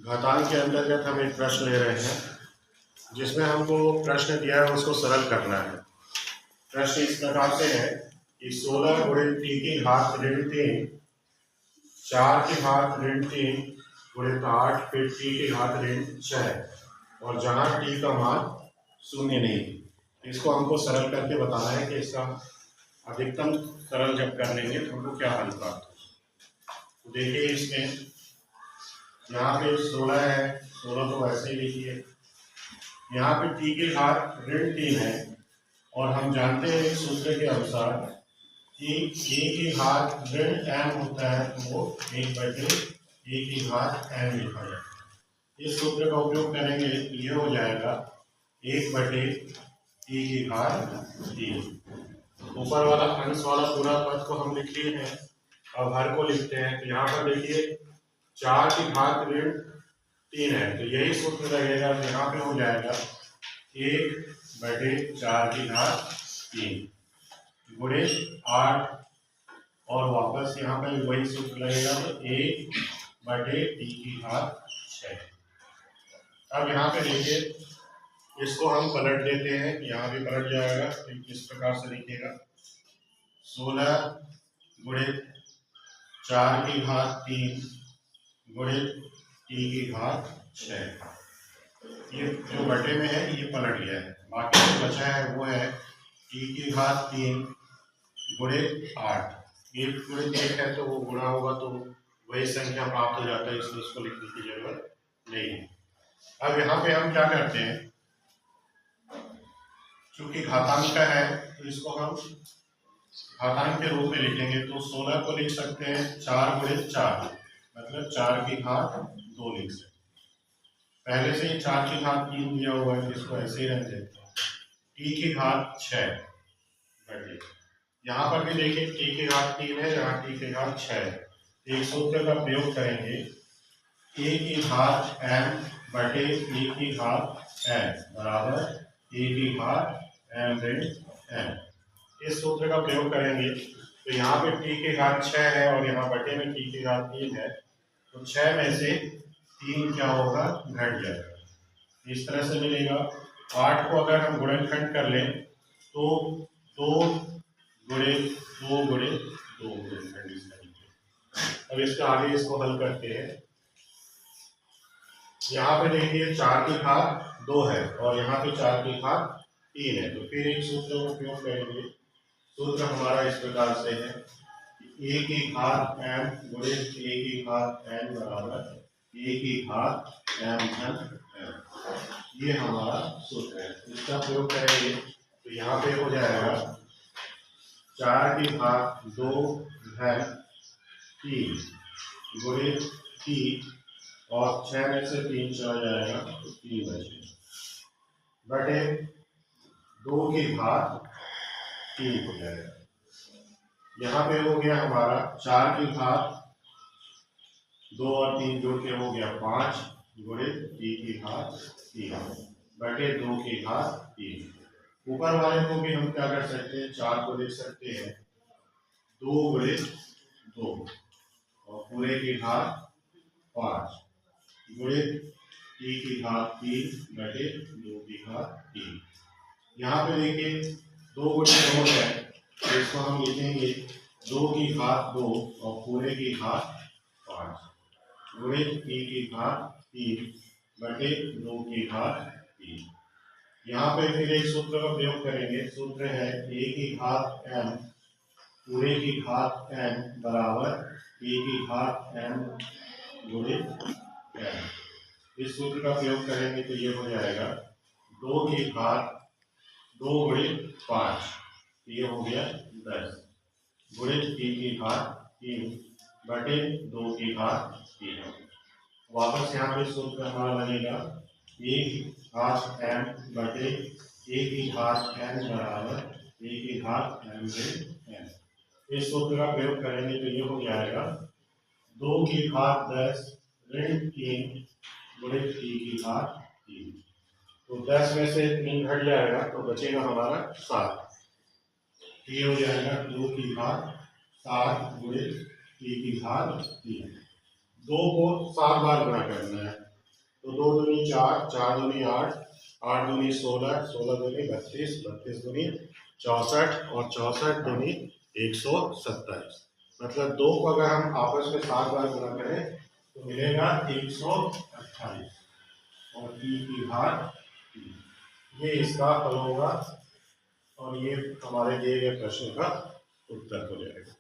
घातांक के अंतर्गत हम एक प्रश्न ले रहे हैं जिसमें हमको प्रश्न दिया है उसको सरल करना है। प्रश्न इस प्रकार से है कि 16 गुणे टी की घात ऋण 3, 4 की घात ऋण 3 गुणित 8 फिर टी की घात ऋण 6 और जहाँ टी का मान शून्य नहीं। इसको हमको सरल करके बताना है कि इसका अधिकतम सरल जब कर लेंगे तो हमको क्या हल प्राप्त हो। तो देखिए इसमें यहाँ पे 16 है, 16 तो वैसे ही लिखिए। यहाँ पे टी की घात ऋण 3 है और हम जानते हैं सूत्र के अनुसार कि ए की घात ऋण m होता है तो वो 1/a की घात m लिखा जाए। इस सूत्र का उपयोग करेंगे तो ये हो जाएगा 1/t की घात 3। ऊपर वाला अंश वाला पूरा पद को हम लिख लिए हैं, अब हर को लिखते हैं। तो यहाँ पर देखिए 4 की घात ऋण 3 है तो यही सूत्र लगेगा, तो यहाँ पे हो जाएगा 1/4 की घात 3 गुणे 8 और वापस यहाँ पे वही सूत्र लगेगा तो 1/t की घात 6। अब यहाँ पे देखिए इसको हम पलट देते हैं, यहाँ भी पलट जाएगा। तो इस प्रकार से लिखिएगा 16 गुणे 4 की घात 3 गुणे टी की घात 6। ये जो बटे में है ये पलट गया है, बाकी जो बचा है वो है टी की घात 3 गुणे 8। 1 गुणे 1 है तो वो गुणा होगा तो वही संख्या प्राप्त हो जाता है, इसलिए इसको लिखने की जरूरत नहीं है। अब यहाँ पे हम क्या करते हैं, चूंकि घातांक का है तो इसको हम घातांक के रूप में लिखेंगे। तो 16 को लिख सकते हैं 4 गुणे 4 मतलब 4 की घात 2 लिख सकते हैं। पहले से ही 4 की घात 3 दिया हुआ है, इसको ऐसे ही रख देते हैं। टी की घात 6 बटे, यहाँ पर भी देखिए टी की घात 3 है, यहाँ टी की घात 6 है। एक सूत्र का प्रयोग करेंगे ए की घात m बटे ए की घात n बराबर ए की घात m ऋण n। इस सूत्र का प्रयोग करेंगे तो यहाँ पे टी की घात 6 है और यहाँ बटे में टी की घात 3 है, तो 6 में से 3 क्या होगा, घट जाएगा। इस तरह से मिलेगा। 8 को अगर हम गुणनखंड कर लें तो 2 गुणे 2 गुणे 2 गुणनखंड इस तरीके। अब इसका आगे इसको हल करते हैं। यहाँ पे देखिए 4 की घात 2 है और यहाँ पे 4 की घात 3 है, तो फिर एक सूत्र का उपयोग करेंगे। सूत्र हमारा इस प्रकार से है ए की घात m गुणे ए की घात n बराबर ए की घात m धन n। ये हमारा सूत्र है, इसका प्रयोग करेंगे तो यहाँ पे हो जाएगा 4 की घात 2 धन 3 गुणे 3 और 6 में से 3 चला जाएगा तो 3 बटे 2 की घात 3 हो जाएगा। यहाँ पे हो गया हमारा 4 की घात 2 और 3 जोड़ के हो गया 5 गुणे 3 की घात 3 बटे 2 की घात 3। ऊपर वाले को भी हम क्या कर सकते हैं, 4 को लिख सकते हैं 2 गुणे 2 और पूरे की घात 5 गुणे 3 की घात 3 बटे 2 की घात 3। यहाँ पे देखिए 2 गुणे 2 है तो इसको हम लिखेंगे 2 की घात 2 और पूरे की घात 5 गुणे 3 की घात 3 बटे 2 की घात 3। यहाँ पे फिर एक सूत्र का प्रयोग करेंगे। सूत्र है a की घात m पूरे की घात n बराबर a की घात m गुणे n। इस सूत्र का प्रयोग करेंगे तो ये हो जाएगा 2 की घात 2 गुणे 5, ये हो गया 10 गुणे 3 की घात 3 बटे 2 की घात 3। वापस यहाँ पे सूत्र हमारा लगेगा a की घात m बटे a की घात n बराबर a की घात m ऋण n। इस सूत्र का प्रयोग करेंगे तो ये हो जाएगा 2 की घात 10 ऋण 3 गुणे 3 की घात 3। तो 10 में से 3 घट जाएगा तो बचेगा हमारा 7। ये हो जाएगा 2 की घात 7 गुणे 3 की घात 3। 2 को 7 बार गुणा करना है तो 2 दूनी 4, 4 दूनी 8, 8 दूनी 16, 16 दूनी 32, 32 दूनी 64 और 64 दूनी 127। मतलब 2 को अगर हम आपस में 7 बार गुणा करें तो मिलेगा 128 और ई की घात 3। ये इसका हल होगा और ये हमारे दिए गए प्रश्न का उत्तर हो जाएगा।